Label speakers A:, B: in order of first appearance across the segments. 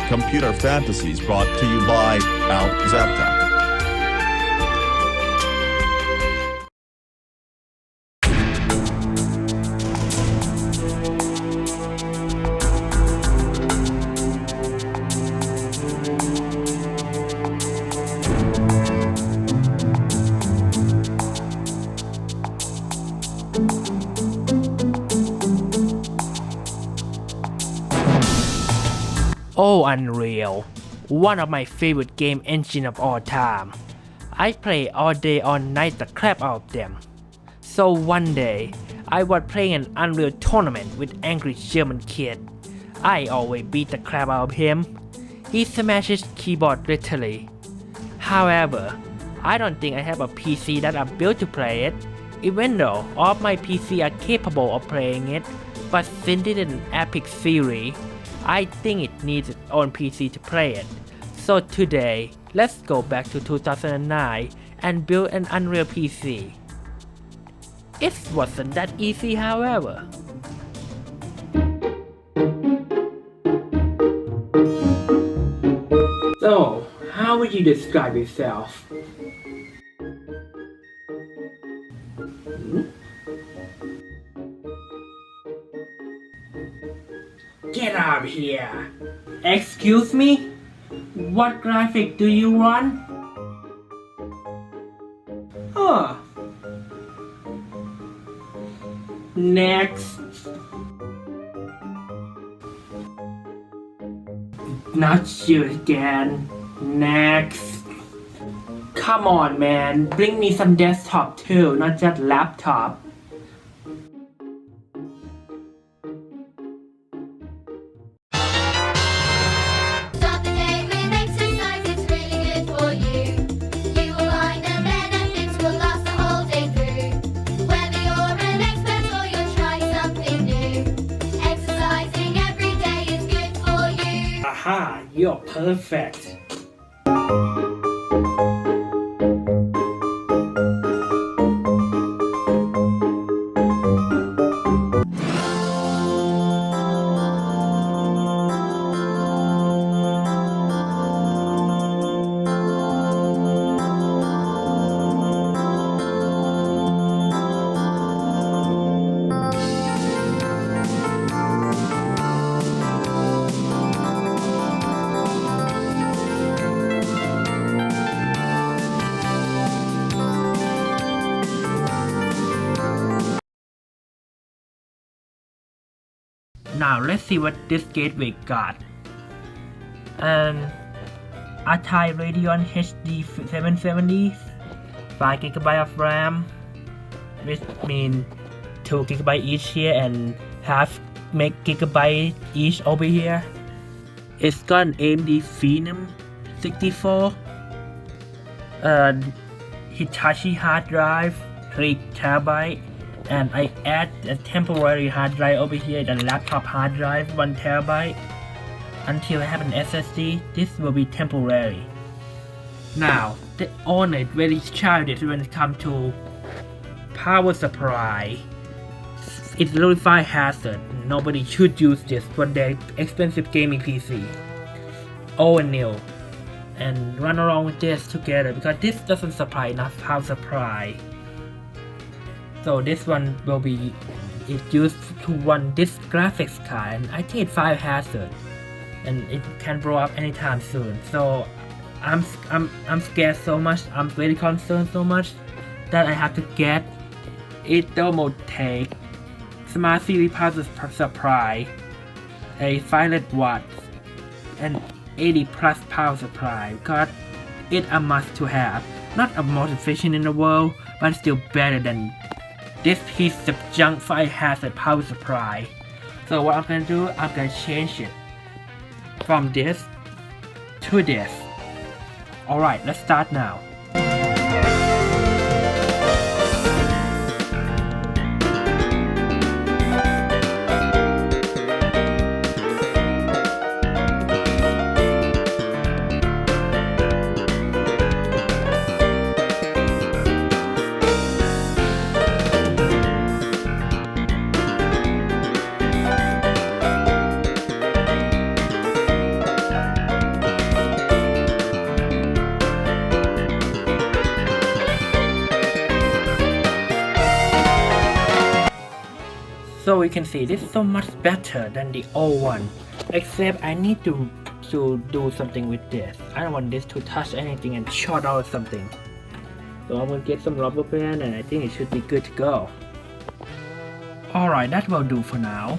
A: Computer Fantasies brought to you by Agitha.
B: Oh, Unreal, one of my favorite game engine of all time. I play all day all night the crap out of them. So one day, I was playing an Unreal tournament with angry German kid. I always beat the crap out of him. He smashes keyboard literally. However, I don't think I have a PC that are built to play it, even though all of my PC are capable of playing it, but since it is an Epic series, I think it needs its own PC to play it. So today, let's go back to 2009 and build an Unreal PC. It wasn't that easy, however. So, how would you describe yourself? Get out of here! Excuse me? What graphic do you run? Huh. Next. Not you again. Next. Come on, man. Bring me some desktop too, not just laptop. Aha, you're perfect. Now let's see what this gateway got. An Agitha Radeon HD 770, 5GB of RAM, which means 2GB each here and half GB each over here. It's got an AMD VP9 64, Hitachi hard drive 3TB, and I add a temporary hard drive over here, the laptop hard drive 1TB. Until I have an SSD, this will be temporary. Now, the owner is very childish when it comes to power supply. It's a low fire hazard. Nobody should use this for their expensive gaming PC. Old and new. And run around with this together because this doesn't supply enough power supply. So this one will be used to run this graphics card, and I think it's fire hazard, and it can blow up anytime soon. So I'm scared so much. I'm very concerned so much that I have to get it Domotech Smart Series power supply, a 500 watts, and 80 plus power supply because it's a must to have. Not the most efficient in the world, but still better than this piece of junk fire hazard power supply. So what I'm gonna do, I'm gonna change it from this to this. Alright, let's start now. So we can see this is so much better than the old one, except I need to do something with this. I don't want this to touch anything and short out or something. So I'm gonna get some rubber band and I think it should be good to go. Alright, that will do for now.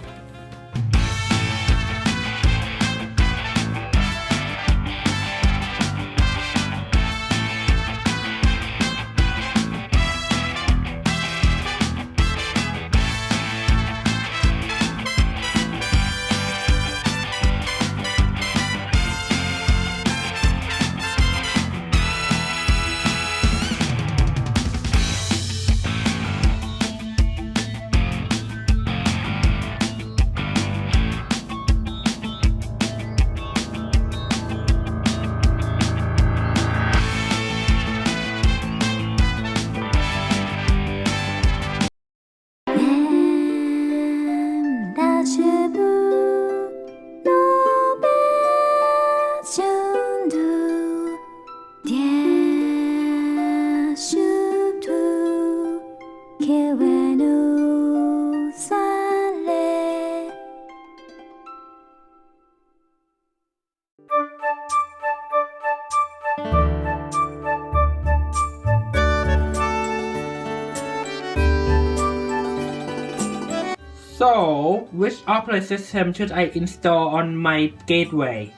B: So, which operating system should I install on my gateway?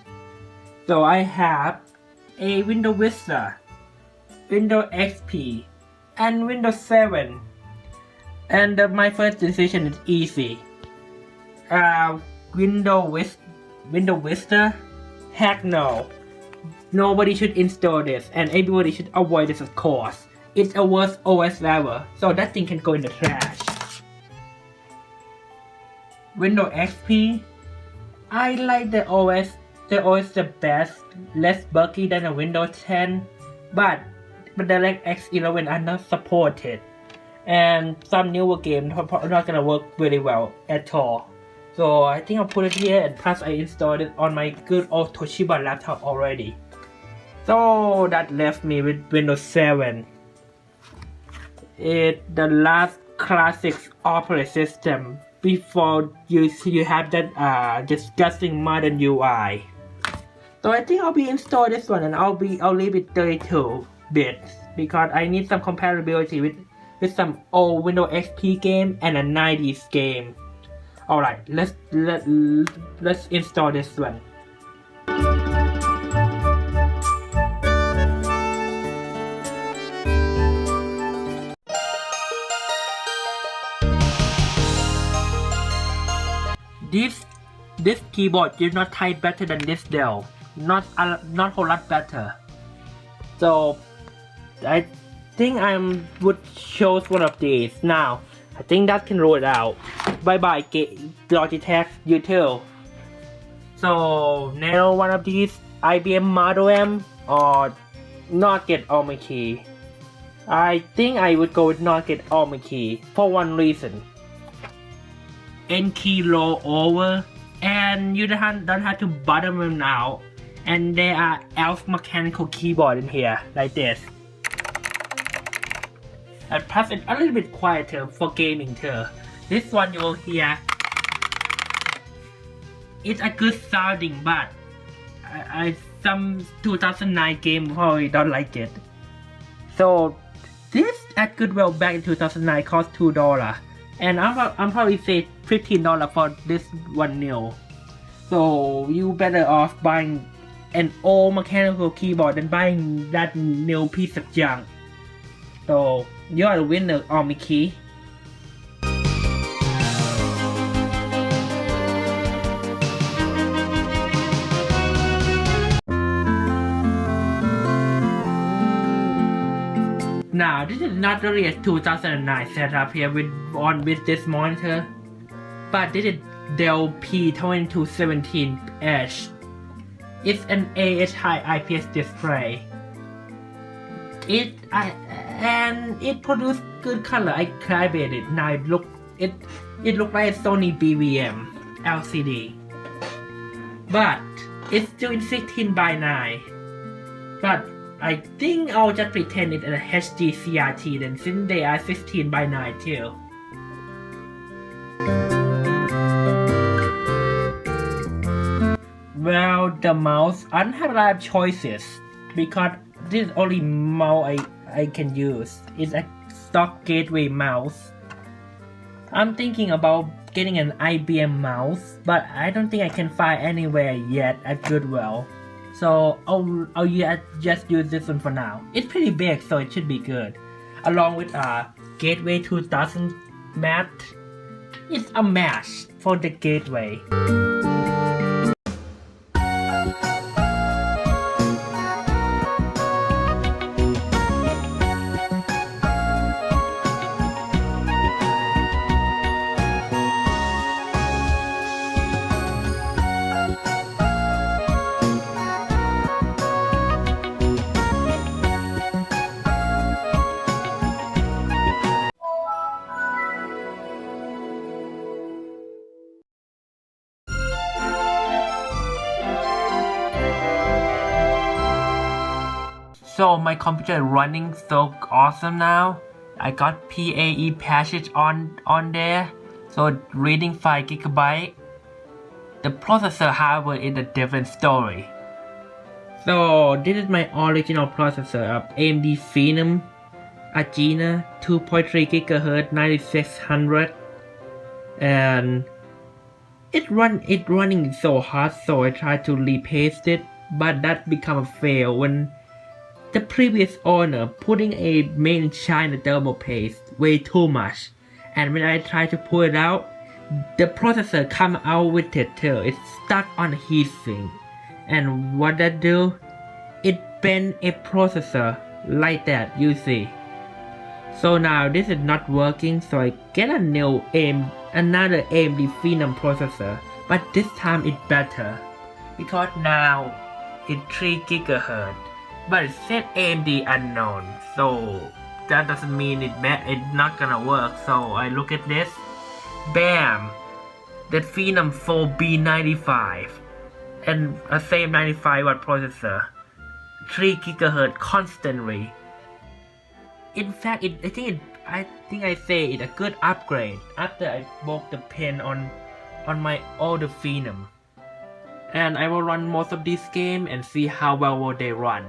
B: So I have a Windows Vista, Windows XP, and Windows 7. And my first decision is easy. Windows Vista? Heck no. Nobody should install this, and everybody should avoid this, of course. It's a worst OS ever, so that thing can go in the trash. Windows XP, I like the OS. The OS the best, less buggy than a Windows 10, but the DirectX 11 are not supported, and some newer games are not gonna work very well at all. So I think I'll put it here, and plus I installed it on my good old Toshiba laptop already. So that left me with Windows 7. It's the last classic operating system before you have that disgusting modern UI. So I think I'll be install this one, and I'll leave it 32 bits because I need some compatibility with some old Windows XP game and a 90s game. Alright, let's install this one. This keyboard did not type better than this though. Not a whole lot better. So I think I would choose one of these. Now I think that can roll it out. Bye bye Logitech, you too. So now one of these IBM Model M or not get all my key. I think I would go with not get all my key for one reason. N key roll over, and you don't have to bottom them out, and there are elf mechanical keyboard in here like this. And plus it's a little bit quieter for gaming too. This one you will hear it's a good sounding, but some 2009 game probably don't like it. So this at Goodwill back in 2009 cost $2, and I'm probably say $15 for this one new. So you better off buying an old mechanical keyboard than buying that new piece of junk. So you are the winner, Omiki. Now this is not really a 2009 setup here with this monitor, but this is Dell P2217H. It's an AHI IPS display. And it produced good color. I calibrated it. Now it look like a Sony BVM LCD, but it's still in 16:9. But I think I'll just pretend it's a HD CRT then, since they are 16:9 too. Well, the mouse, I don't have a lot of choices because this is only mouse I can use. It's a stock gateway mouse. I'm thinking about getting an IBM mouse, but I don't think I can find anywhere yet at Goodwill. So I'll just use this one for now. It's pretty big, so it should be good. Along with Gateway 2000 mat. It's a match for the gateway. So my computer running so awesome now. I got PAE patches on there. So reading 5 GB. The processor, however, is a different story. So this is my original processor of AMD Phenom Agitha 2.3 GHz 9600, and it running so hot, so I tried to repaste it, but that become a fail when the previous owner putting a made in China thermal paste way too much, and when I try to pull it out, the processor come out with it too. It's stuck on the heatsink, and what that do? It bend a processor like that, you see. So now this is not working, so I get another AMD Phenom processor, but this time it's better because now it's 3 GHz. But it said AMD unknown, so that doesn't mean it's not gonna work. So I look at this, bam, that Phenom 4B95 and a same 95 watt processor, 3 GHz constantly. In fact, I think I say it's a good upgrade after I broke the pen on my older Phenom. And I will run most of this game and see how well will they run.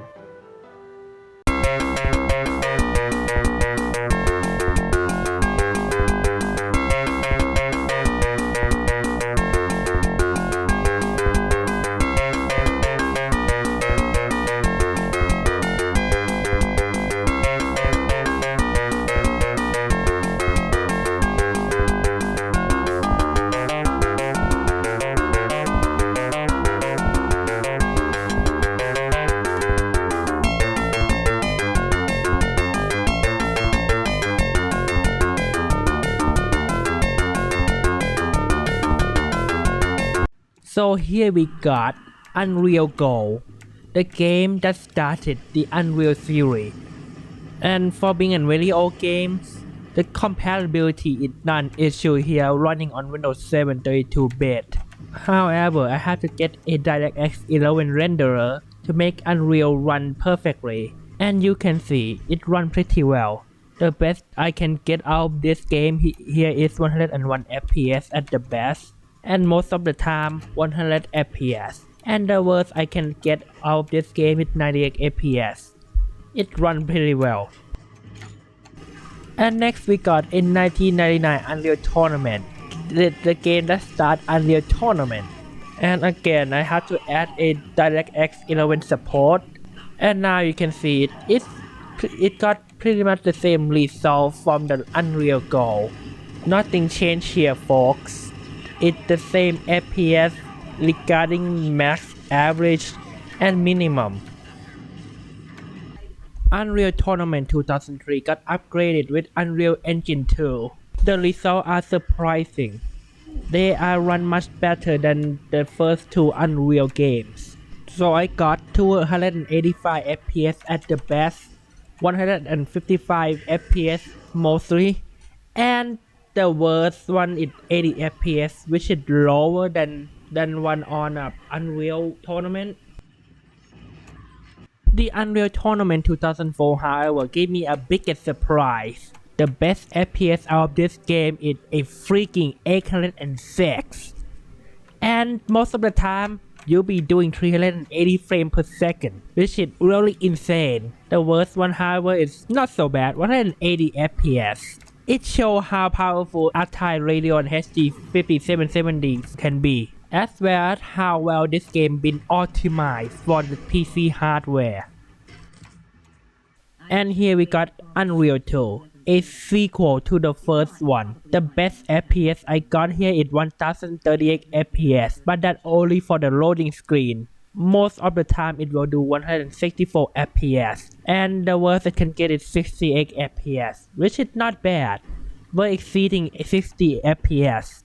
B: So here we got Unreal Go, the game that started the Unreal series. And for being a very old game, the compatibility is not an issue here running on Windows 7 32-bit. However, I had to get a DirectX 11 renderer to make Unreal run perfectly, and you can see it runs pretty well. The best I can get out of this game here is 101 FPS at the best, and most of the time 100 FPS, and the worst I can get out of this game is 98 FPS. It runs pretty well. And next we got in 1999 Unreal Tournament, the game that starts Unreal Tournament. And again I had to add a DirectX 11 support, and now you can see it got pretty much the same result from the Unreal Go. Nothing changed here, folks. It's the same FPS regarding max, average, and minimum. Unreal Tournament 2003 got upgraded with Unreal Engine 2. The results are surprising. They are run much better than the first two Unreal games. So I got 285 FPS at the best, 155 FPS mostly, and the worst one is 80 FPS, which is lower than one on Unreal Tournament. The Unreal Tournament 2004, however, gave me a biggest surprise. The best FPS out of this game is a freaking 806. And most of the time, you'll be doing 380 frames per second, which is really insane. The worst one, however, is not so bad, 180 FPS. It shows how powerful Agitha Radeon HD 5770 can be, as well as how well this game been optimized for the PC hardware. And here we got Unreal 2, a sequel to the first one. The best FPS I got here is 1038 FPS, but that's only for the loading screen. Most of the time it will do 164 FPS, and the worst it can get is 68 FPS, which is not bad. We're exceeding 60 FPS.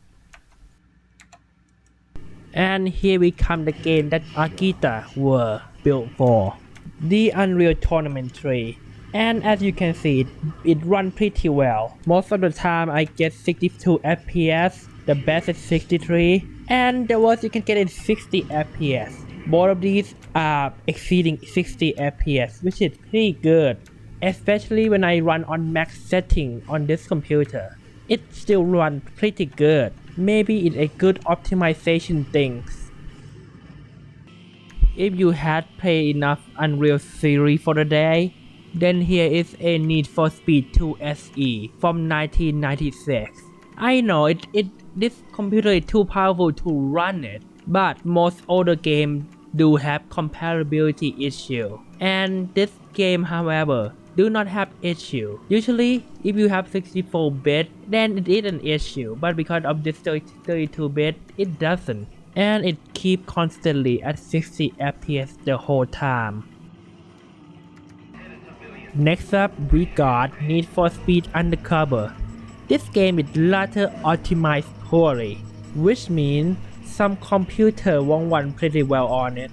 B: And here we come the game that Agitha were built for, the Unreal Tournament 3. And as you can see, it runs pretty well. Most of the time I get 62 FPS, the best is 63, and the worst you can get is 60 FPS. Both of these are exceeding 60 FPS, which is pretty good. Especially when I run on max setting on this computer. It still runs pretty good. Maybe it's a good optimization things. If you had played enough Unreal series for the day, then here is a Need for Speed 2 SE from 1996. I know this computer is too powerful to run it, but most older games do have compatibility issue, and this game, however, do not have issue. Usually, if you have 64-bit, then it is an issue, but because of this 32-bit, it doesn't, and it keeps constantly at 60 FPS the whole time. Next up, we got Need for Speed Undercover. This game is rather optimized poorly, which means some computer won't run pretty well on it.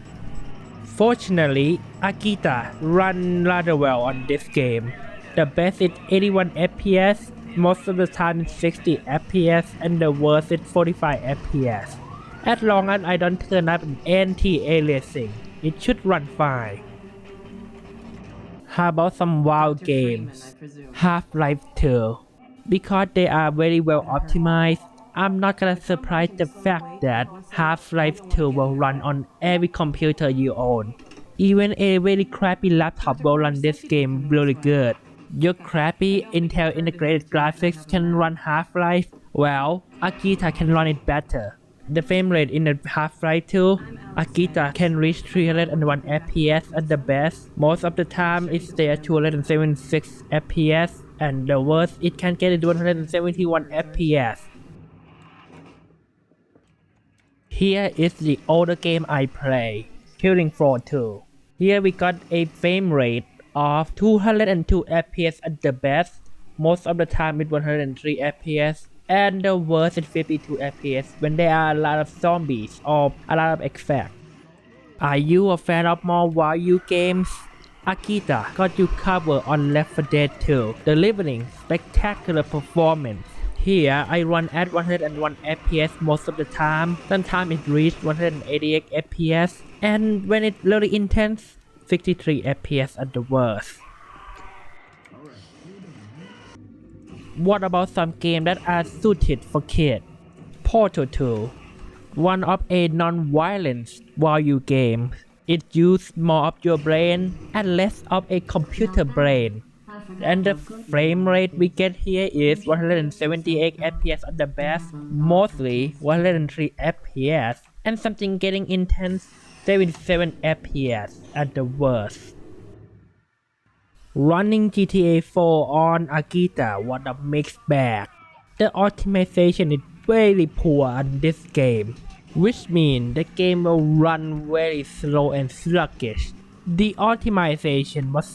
B: Fortunately, Agitha run rather well on this game. The best is 81 FPS, most of the time it's 60 FPS, and the worst is 45 FPS. As long as I don't turn up an anti-aliasing, it should run fine. How about some wild games? Half-Life 2. Because they are very well optimized, I'm not gonna surprise the fact that Half-Life 2 will run on every computer you own. Even a very crappy laptop will run this game really good. Your crappy Intel integrated graphics can run Half-Life, well, Agitha can run it better. The frame rate in the Half-Life 2, Agitha can reach 301 FPS at the best. Most of the time it stays at 276 FPS, and the worst it can get is 171 FPS. Here is the older game I play, Killing Floor 2. Here we got a frame rate of 202 FPS at the best. Most of the time it's 103 FPS. And the worst is 52 FPS when there are a lot of zombies or a lot of effects. Are you a fan of more value games? Agitha got you covered on Left 4 Dead 2, delivering spectacular performance. Here I run at 101 FPS most of the time, sometimes it reaches 188 FPS, and when it's really intense, 63 FPS at the worst. What about some games that are suited for kids? Portal 2, one of a non-violent value game. It uses more of your brain and less of a computer brain. And the frame rate we get here is 178 FPS at the best, mostly 103 FPS, and something getting intense, 77 FPS at the worst. Running GTA 4 on Agitha was a mixed bag. The optimization is very poor on this game, which means the game will run very slow and sluggish. The optimization was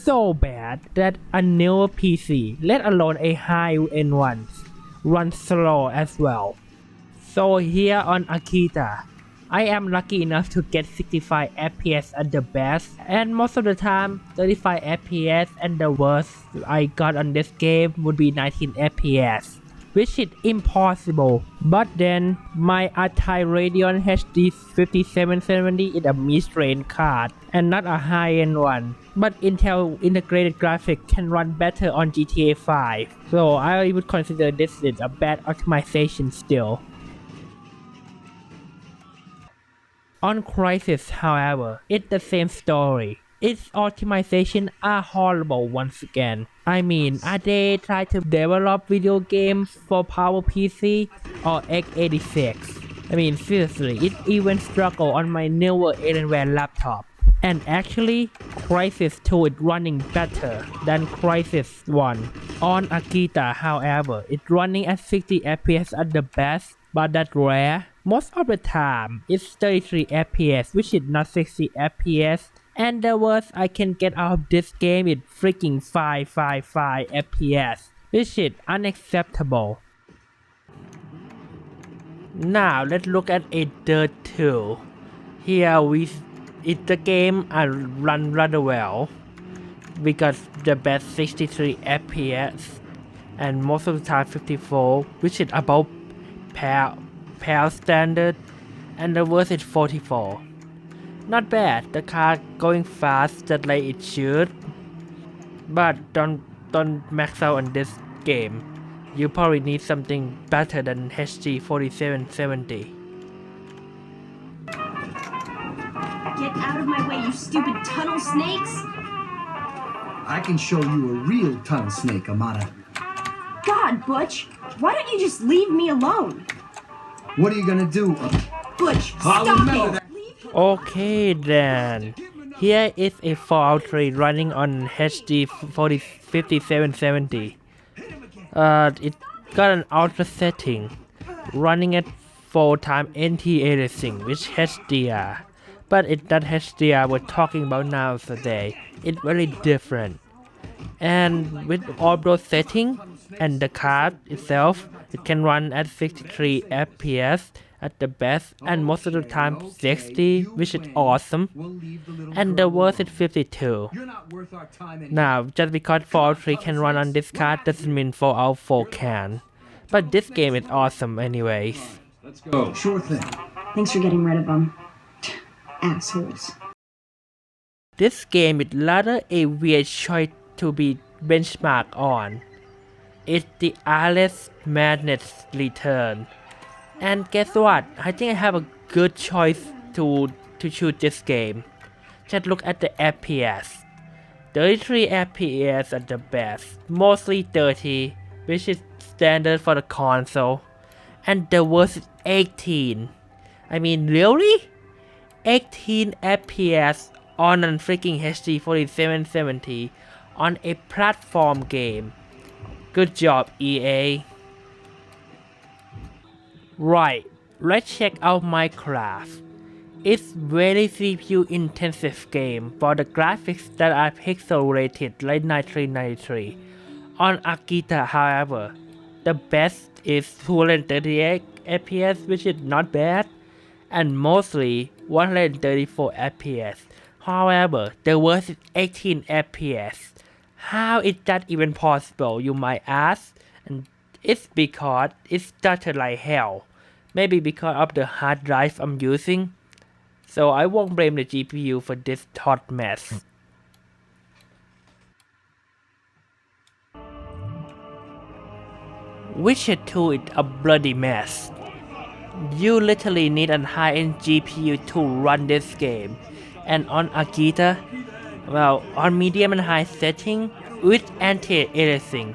B: so bad that a newer PC, let alone a high-end one, runs slow as well. So here on Agitha, I am lucky enough to get 65 FPS at the best, and most of the time 35 FPS, and the worst I got on this game would be 19 FPS, which is impossible. But then my Agitha Radeon HD 5770 is a mid-range card and not a high-end one, but Intel integrated graphics can run better on GTA 5, so I would consider this is a bad optimization still. On Crisis, however, it's the same story. Its optimization are horrible once again. I mean, are they trying to develop video games for PowerPC or x86? I mean, seriously, it even struggle on my newer Alienware laptop. And actually, Crisis 2 is running better than Crisis 1. On Agitha, however, it's running at 60 FPS at the best, but that's rare. Most of the time, it's 33 FPS, which is not 60 FPS. And the worst I can get out of this game is freaking 555 FPS, which is unacceptable. Now let's look at Agitha 2. Here it's the game I run rather well. We got the best 63 FPS and most of the time 54, which is above PAL standard, and the worst is 44. Not bad, the car going fast just like it should, but don't max out on this game. You probably need something better than HD 4770.
C: Get out of my way, you stupid tunnel snakes!
D: I can show you a real tunnel snake, Amata.
C: God, Butch, why don't you just leave me alone?
D: What are you gonna do?
C: Butch,
D: I'll
C: stop
D: remember
C: it!
B: Okay then, here is a Fallout 3 running on HD 5770. It got an ultra setting, running at 4x anti-aliasing with HDR. But it's not HDR we're talking about now today. It's very different. And with all those settings and the card itself, it can run at 63 FPS at the best, and most of the time 60, which is awesome. And the worst is 52. Now, just because Fallout 3 can run on this card doesn't mean Fallout 4 can. But this game is awesome anyways.
D: Let's go. Sure thing.
C: Thanks for getting rid of them. Assholes.
B: This game is rather a weird choice to be benchmarked on. It's the Alice Madness Return. And guess what? I think I have a good choice to choose this game. Just look at the FPS. 33 FPS at the best, mostly 30, which is standard for the console. And the worst is 18. I mean, really? 18 FPS on a freaking HD 4770 on a platform game. Good job, EA. Right, let's check out Minecraft. It's very CPU intensive game for the graphics that are pixelated like 1993. On Agitha, however, the best is 238 FPS, which is not bad, and mostly 134 FPS. However, the worst is 18 FPS. How is that even possible, you might ask? And it's because it stuttered like hell. Maybe because of the hard drive I'm using. So I won't blame the GPU for this hot mess. Witcher 2 is a bloody mess. You literally need a high-end GPU to run this game. And on Agitha, well, on medium and high setting with anti-aliasing,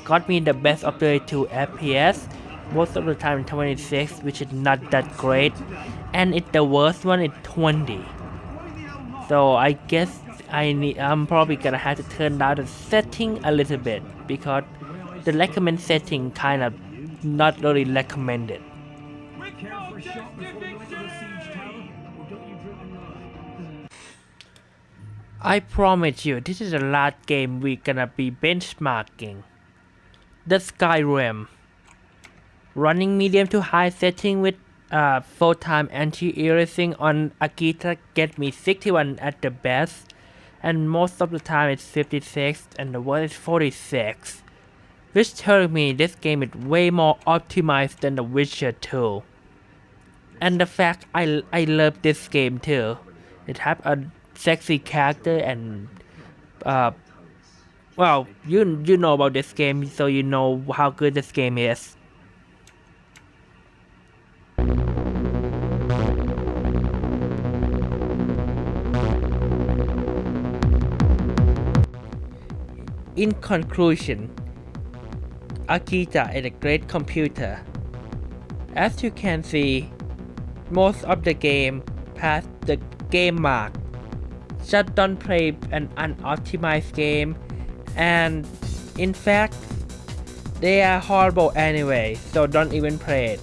B: got me the best of 32 FPS, most of the time 26, which is not that great, and the worst one is 20. So I guess I'm probably gonna have to turn down the setting a little bit because the recommend setting kind of not really recommended. I promise you, this is the last game we're gonna be benchmarking. The Skyrim. Running medium to high setting with 4x anti-aliasing on Agitha get me 61 at the best, and most of the time it's 56 and the worst is 46. Which tells me this game is way more optimized than The Witcher 2. And the fact I love this game too. It have a sexy character and well, you know about this game, so you know how good this game is. In conclusion, Agitha is a great computer. As you can see, most of the game pass the Gamemark. Just don't play an unoptimized game, and in fact, they are horrible anyway, so don't even play it.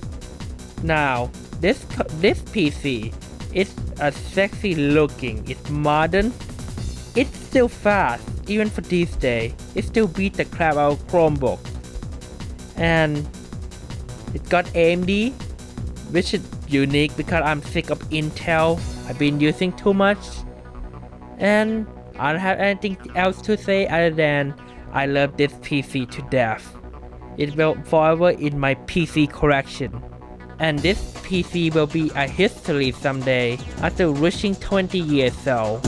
B: Now, this PC is a sexy looking, it's modern, it's still fast, even for these days. It still beats the crap out of Chromebook. And it got AMD, which is unique because I'm sick of Intel. I've been using too much. And I don't have anything else to say other than I love this PC to death. It will forever in my PC collection. And this PC will be a history someday after reaching 20 years old.